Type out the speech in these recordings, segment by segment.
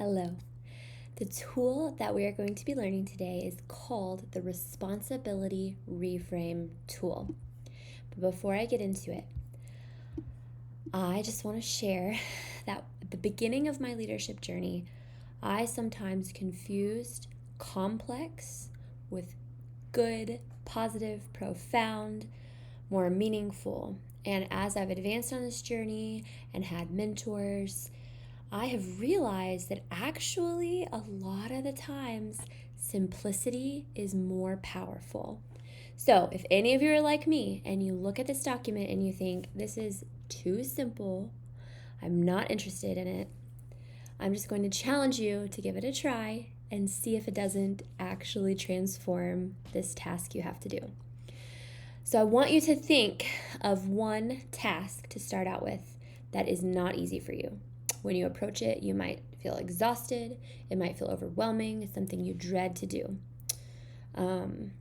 Hello. The tool that we are going to be learning today is called the Responsibility Reframe tool. But before I get into it, I just want to share that at the beginning of my leadership journey, I sometimes confused complex with good, positive, profound, more meaningful. And as I've advanced on this journey and had mentors, I have realized that actually a lot of the times simplicity is more powerful. So if any of you are like me and you look at this document and you think this is too simple, I'm not interested in it, I'm just going to challenge you to give it a try and see if it doesn't actually transform this task you have to do. So I want you to think of one task to start out with that is not easy for you. When you approach it, you might feel exhausted. It might feel overwhelming. It's something you dread to do. And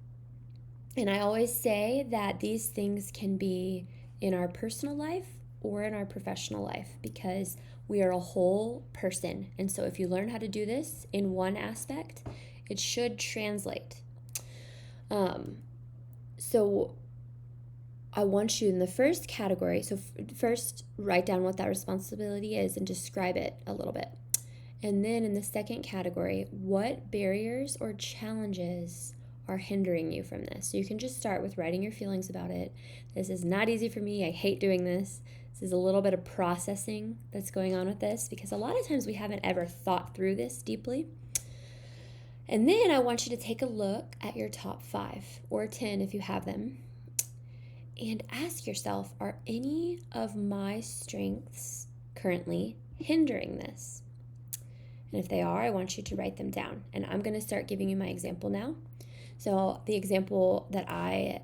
I always say that these things can be in our personal life or in our professional life because we are a whole person. And so if you learn how to do this in one aspect, it should translate. So I want you in the first category, so first write down what that responsibility is and describe it a little bit. And then in the second category, what barriers or challenges are hindering you from this? So you can just start with writing your feelings about it. This is not easy for me. I hate doing this. This is a little bit of processing that's going on with this because a lot of times we haven't ever thought through this deeply. And then I want you to take a look at your top 5 or 10 if you have them. And ask yourself, are any of my strengths currently hindering this? And if they are, I want you to write them down. And I'm going to start giving you my example now. So the example that I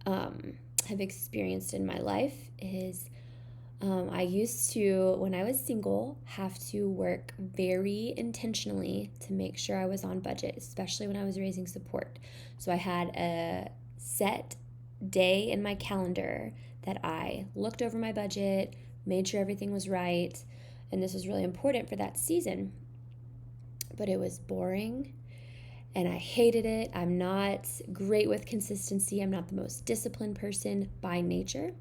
have experienced in my life is I used to, when I was single, have to work very intentionally to make sure I was on budget, especially when I was raising support. So I had a set day in my calendar that I looked over my budget, made sure everything was right, and this was really important for that season. But it was boring and I hated it. I'm not great with consistency. I'm not the most disciplined person by nature.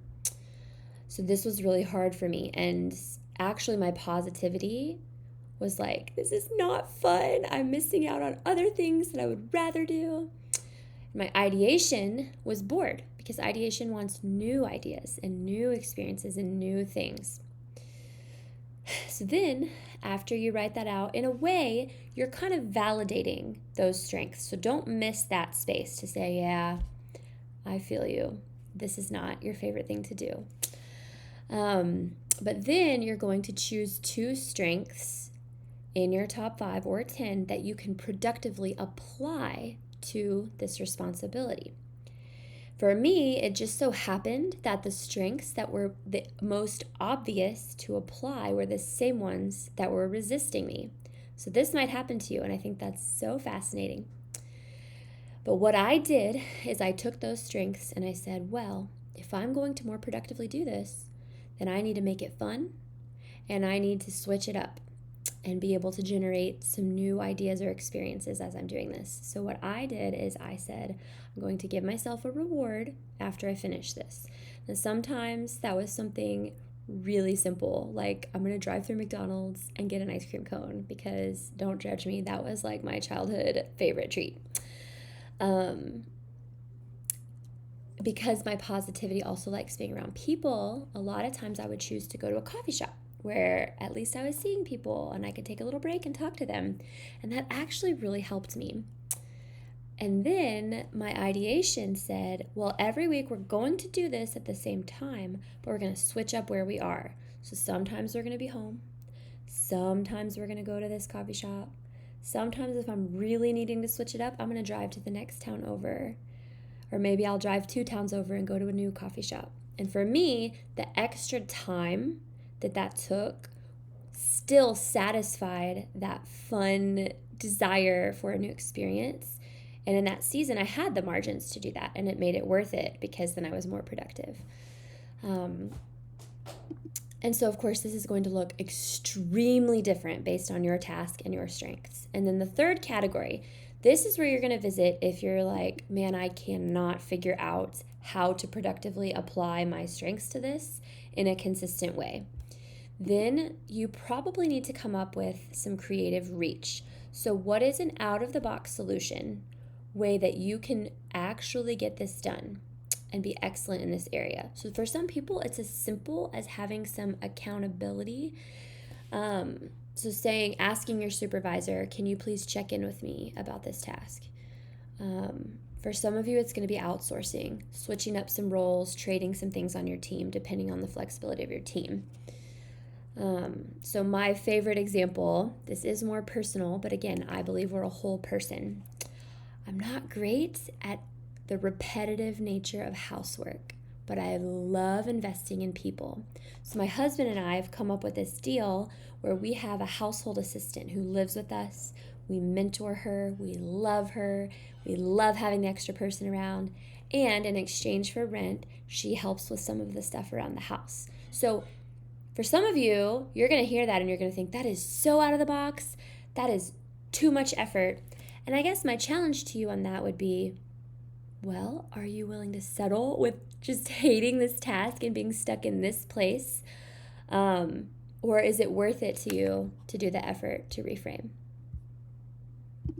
So this was really hard for me. And actually my positivity was like, this is not fun. I'm missing out on other things that I would rather do. My ideation was bored because ideation wants new ideas and new experiences and new things. So then, after you write that out, in a way, you're kind of validating those strengths. So don't miss that space to say, yeah, I feel you. This is not your favorite thing to do. But then you're going to choose 2 strengths in your top 5 or 10 that you can productively apply to this responsibility. For me, it just so happened that the strengths that were the most obvious to apply were the same ones that were resisting me. So this might happen to you, and I think that's so fascinating. But what I did is I took those strengths and I said, well, if I'm going to more productively do this, then I need to make it fun and I need to switch it up and be able to generate some new ideas or experiences as I'm doing this. So what I did is I said, I'm going to give myself a reward after I finish this. And sometimes that was something really simple, like I'm going to drive through McDonald's and get an ice cream cone because, don't judge me, that was like my childhood favorite treat. Because my positivity also likes being around people, a lot of times I would choose to go to a coffee shop where at least I was seeing people and I could take a little break and talk to them. And that actually really helped me. And then my ideation said, well, every week we're going to do this at the same time, but we're going to switch up where we are. So sometimes we're going to be home. Sometimes we're going to go to this coffee shop. Sometimes if I'm really needing to switch it up, I'm going to drive to the next town over. Or maybe I'll drive 2 towns over and go to a new coffee shop. And for me, the extra time that took still satisfied that fun desire for a new experience. And in that season, I had the margins to do that, and it made it worth it because then I was more productive. And so, of course, this is going to look extremely different based on your task and your strengths. And then the third category, this is where you're going to visit if you're like, man, I cannot figure out how to productively apply my strengths to this in a consistent way. Then you probably need to come up with some creative reach. So, what is an out of the box solution way that you can actually get this done and be excellent in this area? So, for some people, it's as simple as having some accountability. Asking your supervisor, can you please check in with me about this task? For some of you, it's going to be outsourcing, switching up some roles, trading some things on your team, depending on the flexibility of your team. So my favorite example, this is more personal, but again, I believe we're a whole person. I'm not great at the repetitive nature of housework, but I love investing in people. So my husband and I have come up with this deal where we have a household assistant who lives with us. We mentor her, we love having the extra person around, and in exchange for rent, she helps with some of the stuff around the house. So for some of you, you're going to hear that and you're going to think, that is so out of the box. That is too much effort. And I guess my challenge to you on that would be, well, are you willing to settle with just hating this task and being stuck in this place? Or is it worth it to you to do the effort to reframe?